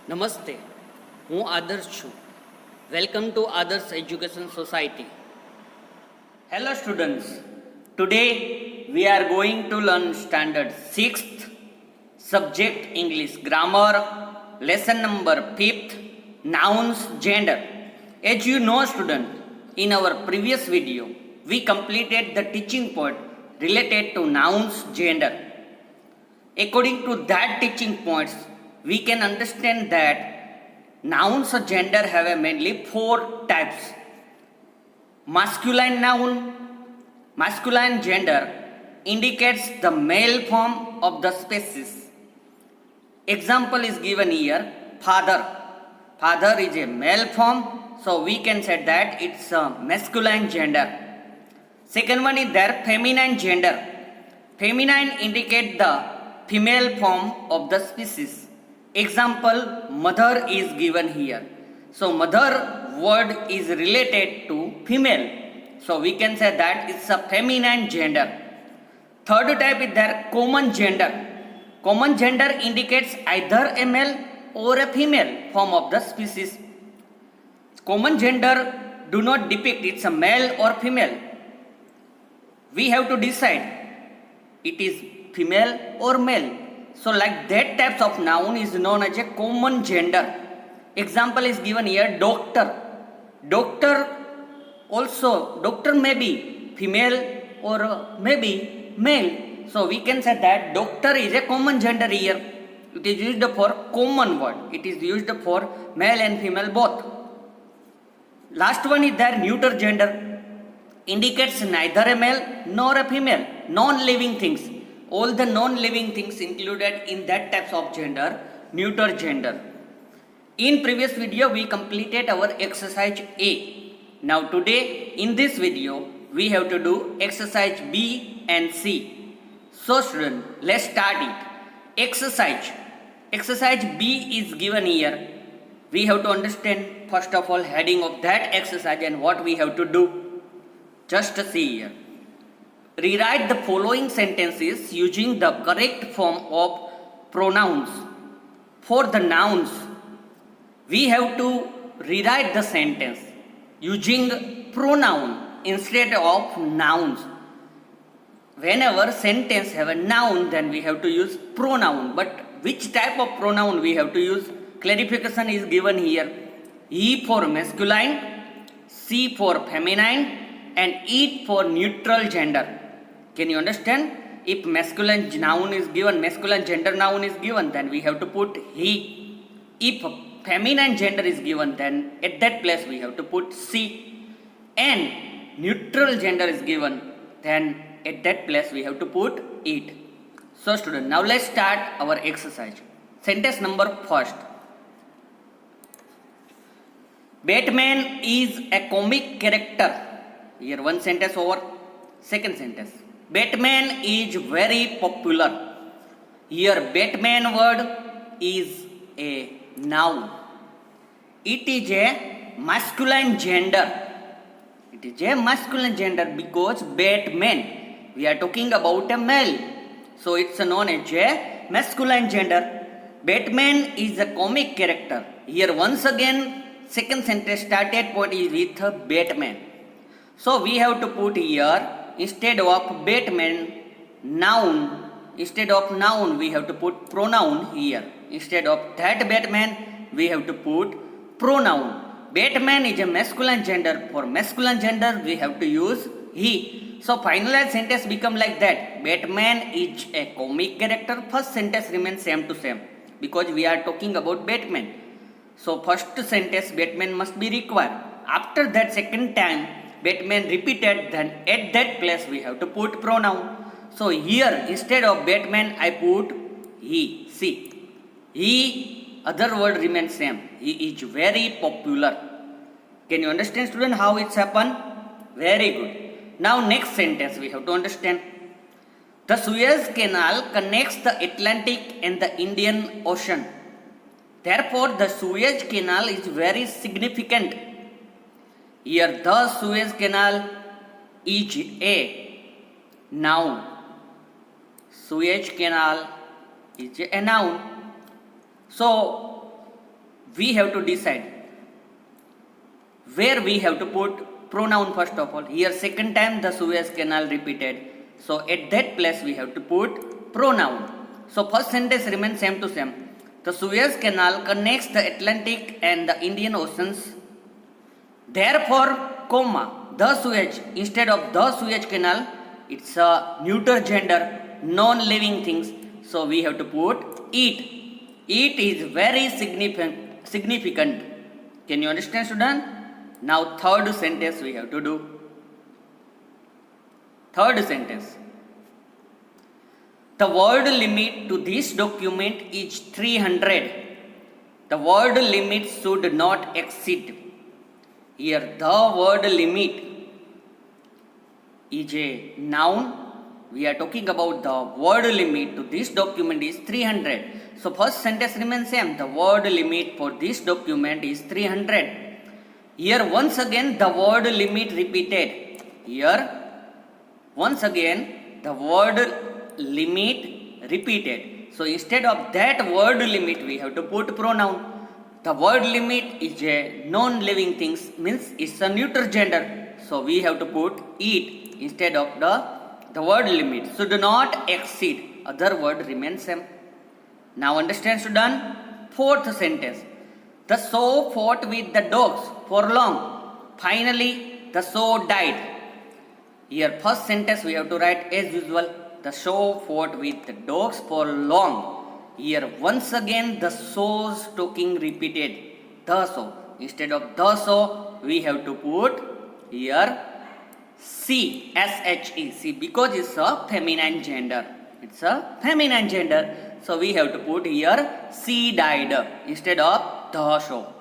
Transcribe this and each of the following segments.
નમસ્તે, હું આદર્શ છું. વેલકમ ટુ આદર્શ education society. Hello students, today we are going to learn standard 6th subject English grammar lesson number 5th nouns gender. As you know student, in our previous video we completed the teaching point related to nouns gender. According to that teaching points, we can understand that nouns or gender have mainly four types. Masculine noun, masculine gender indicates the male form of the species. Example is given here, father. Father is a male form, so we can say that it's a masculine gender. Second one is their feminine gender. Feminine indicate the female form of the species. Example, mother is given here. So mother word is related to female. So we can say that it's a feminine gender. Third type is their common gender. Common gender indicates either a male or a female form of the species. Common gender do not depict it's a male or female. We have to decide it is female or male. So like that types of noun is known as a common gender. Example is given here, doctor. Doctor also, doctor may be female or may be male. So we can say that doctor is a common gender here. It is used for common word. It is used for male and female both. Last one is their neuter gender. Indicates neither a male nor a female. Non-living things. All the non-living things included in that types of gender, neuter gender. In previous video we completed our exercise A. Now today in this video we have to do exercise B and C. So student, let's start it. Exercise B is given here. We have to understand first of all heading of that exercise and what we have to do. Just see here. Rewrite the following sentences using the correct form of pronouns. For the nouns, we have to rewrite the sentence using pronoun instead of nouns. Whenever sentence have a noun, then we have to use pronoun. But which type of pronoun we have to use? Clarification is given here. E for masculine, C for feminine, and E for neutral gender. Can you understand? If masculine noun is given, masculine gender noun is given, then we have to put he. If feminine gender is given, then at that place we have to put she. And neutral gender is given, then at that place we have to put it. So student, now let's start our exercise. Sentence number first. Batman is a comic character. Here one sentence over. Second sentence. Batman is very popular. Here Batman word is a noun. It is a masculine gender. It is a masculine gender because Batman, we are talking about a male. So it's known as a masculine gender. Batman is a comic character. Here once again second sentence started point is with Batman. So we have to put here instead of Batman noun, instead of noun we have to put pronoun here. Instead of that Batman we have to put pronoun. Batman is a masculine gender. For masculine gender we have to use he. So finalized sentence become like that. Batman is a comic character. First sentence remains same to same because we are talking about Batman. So first sentence Batman must be required. After that second time Batman repeated, then at that place we have to put pronoun. So here instead of Batman I put he. See, he other word remains same. He is very popular. Can you understand student how it's happened? Very good. Now next sentence we have to understand. The Suez Canal connects the Atlantic and the Indian Ocean. Therefore the Suez Canal is very significant. Here the Suez Canal is a noun. Suez Canal is a noun. So we have to decide where we have to put pronoun first of all. Here second time the Suez Canal repeated. So at that place we have to put pronoun. So first sentence remains same to same. The Suez Canal connects the Atlantic and the Indian Oceans. Therefore, comma, the Suez, instead of the Suez Canal, it's a neuter gender, non-living things. So we have to put it. It is very significant. Can you understand, student? Now third sentence we have to do. Third sentence. The word limit to this document is 300. The word limit should not exceed. Here the word limit is a noun. We are talking about the word limit to this document is 300. So first sentence remains same. The word limit for this document is 300. Here once again the word limit repeated. Here once again the word limit repeated. So instead of that word limit we have to put pronoun. The word limit is a non-living things, means it's a neuter gender. So we have to put it instead of the word limit. Should not exceed. Other word remains same. Now understand, student? Fourth sentence. The show fought with the dogs for long. Finally the show died. Here first sentence we have to write as usual. The show fought with the dogs for long. Here once again the show's talking repeated. The show. Instead of the show we have to put here she, S-H-E, she, because it's a feminine gender. It's a feminine gender. So we have to put here she died instead of the show.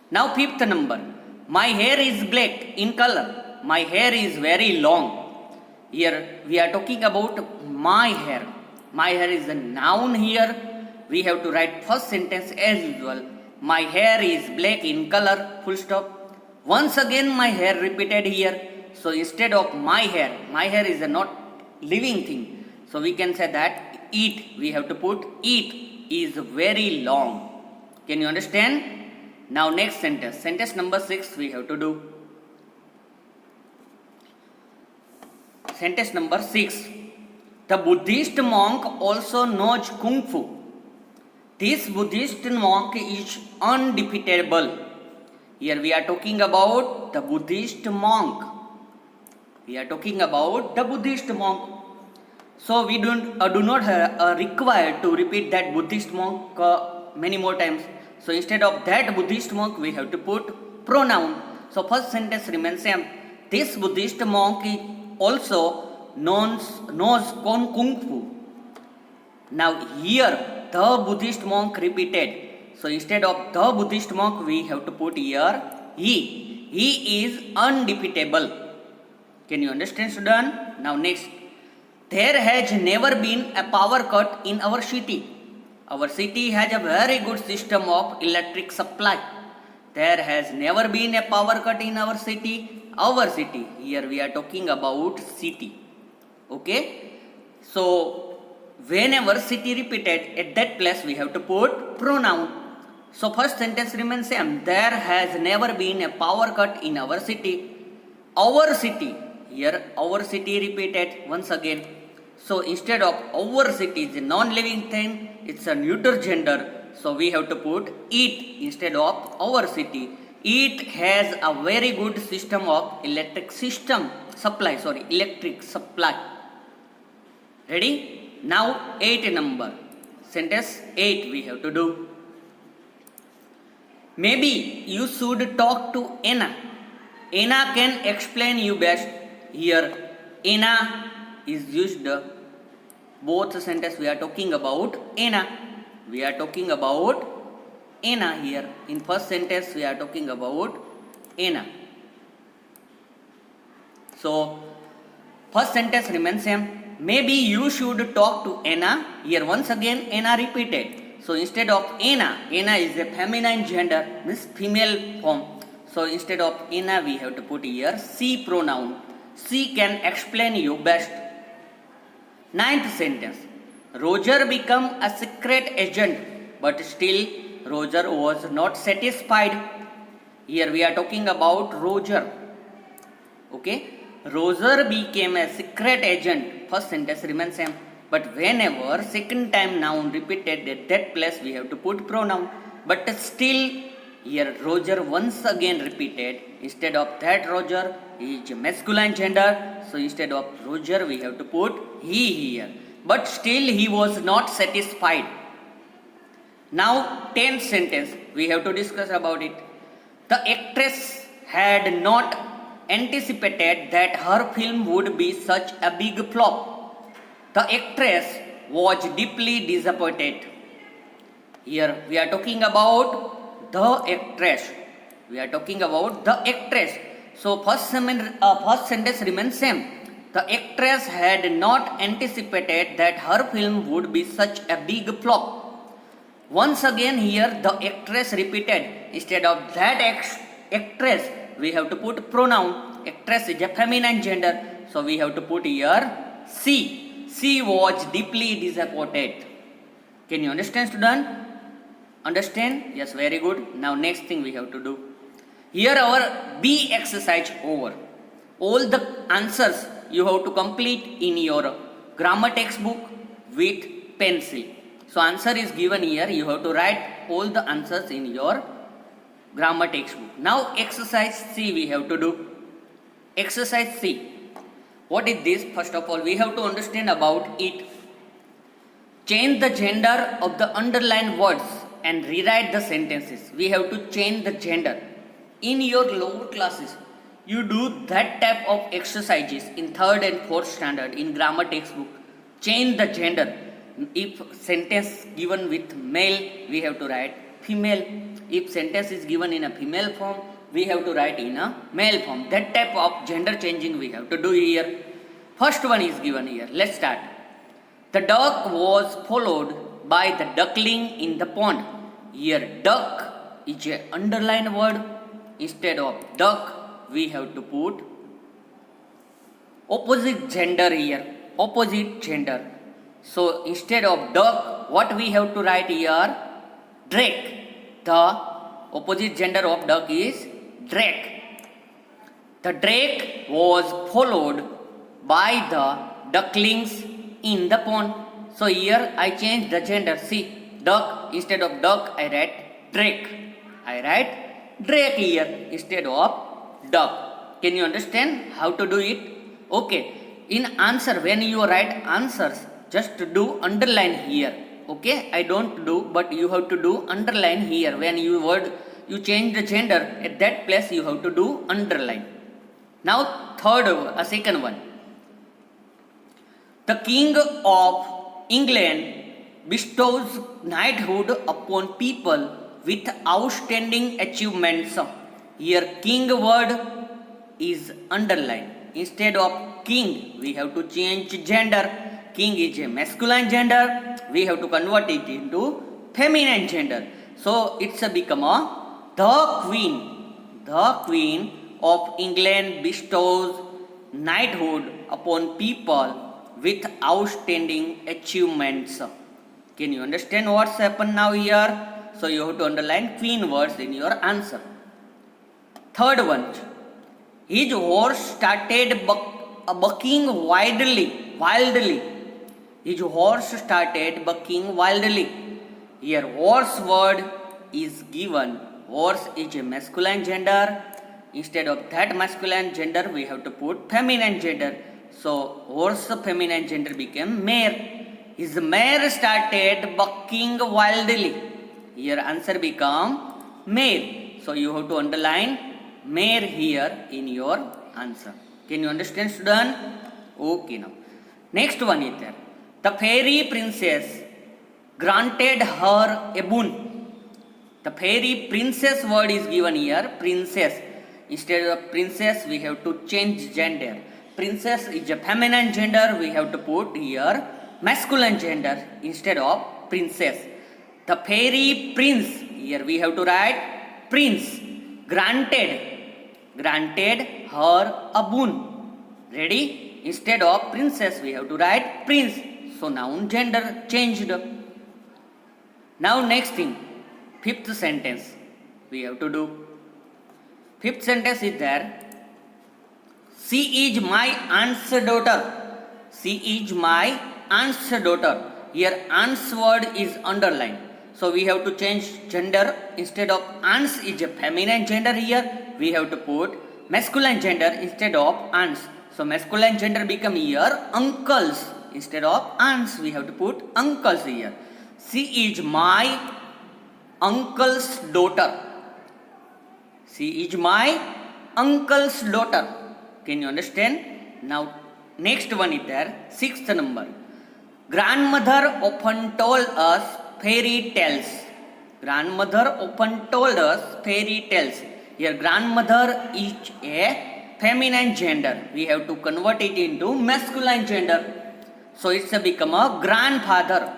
Now fifth number. My hair is black in color. My hair is very long. Here we are talking about my hair. My hair is a noun here. We have to write first sentence as usual. My hair is black in color, full stop. Once again my hair repeated here. So instead of my hair is a not living thing. So we can say that it, we have to put it is very long. Can you understand? Now next sentence. Sentence number 6 we have to do. Sentence number 6. The Buddhist monk also knows Kung Fu. This Buddhist monk is undefeatable. Here we are talking about the Buddhist monk. We are talking about the Buddhist monk. So we do not require to repeat that Buddhist monk many more times. So instead of that Buddhist monk we have to put pronoun. So first sentence remains same. This Buddhist monk is also knows Kung Fu. Now here the Buddhist monk repeated. So instead of the Buddhist monk we have to put here he. He is undefeatable. Can you understand, student? Now next. There has never been a power cut in our city. Our city has a very good system of electric supply. There has never been a power cut in our city. Our city. Here we are talking about city. Okay. So whenever city repeated, at that place we have to put pronoun. So first sentence remains same. There has never been a power cut in our city. Our city. Here our city repeated once again. So instead of our city is a non-living thing, it's a neuter gender. So we have to put it instead of our city. It has a very good system of electric supply. Ready? Now 8 number. Sentence 8 we have to do. Maybe you should talk to Anna. Anna can explain you best. Here Anna is used. Both sentence we are talking about Anna. We are talking about Anna here. In first sentence we are talking about Anna. So first sentence remains same. Maybe you should talk to Anna. Here once again Anna repeated. So instead of Anna, Anna is a feminine gender, means female form. So instead of Anna we have to put here she pronoun. She can explain you best. 9th sentence. Roger become a secret agent, but still Roger was not satisfied. Here we are talking about Roger. Okay, Roger became a secret agent. First sentence remains same, but whenever second time noun repeated at that place we have to put pronoun. But still here Roger once again repeated. Instead of that Roger is masculine gender, so instead of Roger we have to put he here. But still he was not satisfied. Now 10th sentence we have to discuss about it. The actress had not anticipated that her film would be such a big flop. The actress was deeply disappointed. Here we are talking about the actress. We are talking about the actress. So first sentence remains same. The actress had not anticipated that her film would be such a big flop. Once again here the actress repeated. Instead of that actress we have to put pronoun. Actress is a feminine gender, so we have to put here she. She was deeply disappointed. Can you understand, student? Understand? Yes, very good. Now next thing we have to do. Here our B exercise over. All the answers you have to complete in your grammar textbook with pencil. So answer is given here. You have to write all the answers in your grammar textbook. Now exercise C we have to do. Exercise C. What is this? First of all we have to understand about it. Change the gender of the underlined words and rewrite the sentences. We have to change the gender. In your lower classes you do that type of exercises in 3rd and 4th standard in grammar textbook. Change the gender. If sentence given with male we have to write female. If sentence is given in a female form we have to write in a male form. That type of gender changing we have to do here. First one is given here. Let's start. The duck was followed by the duckling in the pond. Here duck is a underlined word. Instead of duck we have to put opposite gender here. Opposite gender. So instead of duck what we have to write here? Drake. The opposite gender of duck is drake. The drake was followed by the ducklings in the pond. So here I change the gender. See, duck, instead of duck I write drake. I write drake here instead of duck. Can you understand how to do it? Okay. In answer, when you write answers, just do underline here. Okay, I don't do, but you have to do underline here. When you change the gender, at that place you have to do underline. Now second one. The King of England bestows knighthood upon people with outstanding achievements. Here king word is underlined. Instead of king we have to change gender. King is a masculine gender. We have to convert it into feminine gender. So it's become the queen. The queen of England bestows knighthood upon people with outstanding achievements. Can you understand what's happened now here? So you have to underline queen words in your answer. Third one. His horse started bucking wildly. His horse started bucking wildly. Here horse word is given. Horse is a masculine gender. Instead of that masculine gender we have to put feminine gender. So horse feminine gender became mare. His mare started bucking wildly. Here answer become mare. So you have to underline mare here in your answer. Can you understand, student? Okay, now next one is there. The fairy princess granted her a boon. The fairy princess word is given here. Princess. Instead of princess we have to change gender. Princess is a feminine gender. We have to put here masculine gender instead of princess. The fairy prince. Here we have to write prince. Granted her a boon. Ready? Instead of princess we have to write prince. So noun gender changed. Now next thing. fifth sentence we have to do. Fifth sentence is there. She is my aunt's daughter. She is my aunt's daughter. Here aunt's word is underlined. So we have to change gender. Instead of aunts is a feminine gender here. We have to put masculine gender instead of aunts. So masculine gender become here uncles. Instead of aunts we have to put uncles here. She is my uncle's daughter. She is my uncle's daughter. Can you understand? Now next one is there. Sixth number. Grandmother often told us fairy tales. Grandmother often told us fairy tales. Here grandmother is a feminine gender. We have to convert it into masculine gender. So it's a become a grandfather.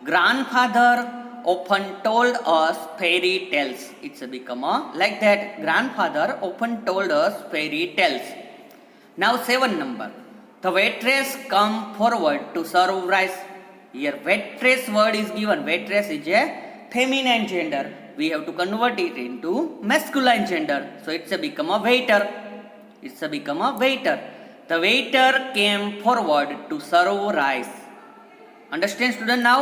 Grandfather often told us fairy tales. It's a become a like that. Grandfather often told us fairy tales. Now 7 number. The waitress come forward to serve rice. Here waitress word is given. Waitress is a feminine gender. We have to convert it into masculine gender. So it's a become a waiter. It's a become a waiter. The waiter came forward to serve rice. Understand student now?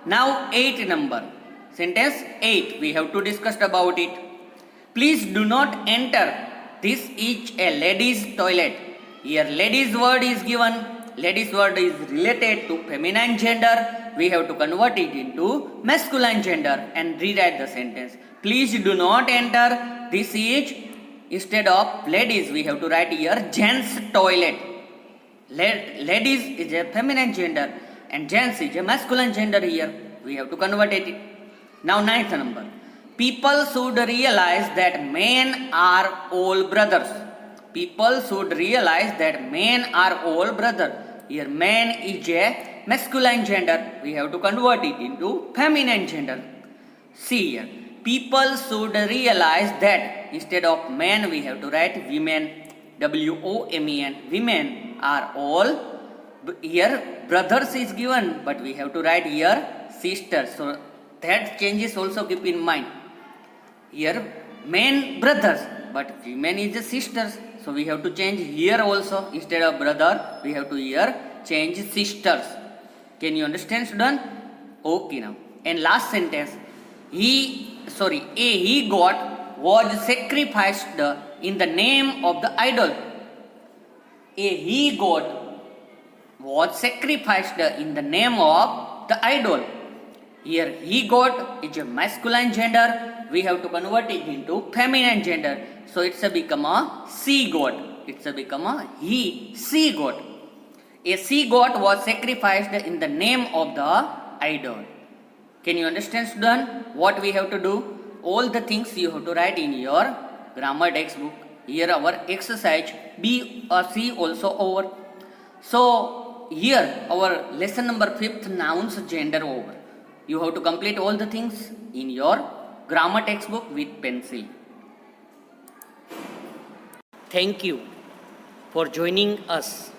Now 8 number. Sentence 8. We have to discuss about it. Please do not enter. This is a ladies' toilet. Here ladies word is given. Ladies word is related to feminine gender. We have to convert it into masculine gender and rewrite the sentence. Please do not enter. This is, instead of ladies we have to write here gents toilet. Ladies is a feminine gender and gents is a masculine gender here. We have to convert it. Now 9th number. People should realize that men are all brothers. People should realize that men are all brothers. Here man is a masculine gender. We have to convert it into feminine gender. See here. People should realize that instead of men we have to write women. W-O-M-E-N. Women are all. Here brothers is given but we have to write here sisters. So that changes also keep in mind. Here men brothers but women is the sisters. So we have to change here also. Instead of brother we have to here change sisters. Can you understand student? Okay now. And last sentence. He god was sacrificed in the name of the idol. A he god was sacrificed in the name of the idol. Here he god is a masculine gender. We have to convert it into feminine gender. So it's a become a sea god. It's a become a he sea god. A sea god was sacrificed in the name of the idol. Can you understand student? What we have to do? All the things you have to write in your grammar textbook. Here our exercise B or C also over. So here our lesson number 5th nouns gender over. You have to complete all the things in your grammar textbook with pencil. Thank you for joining us.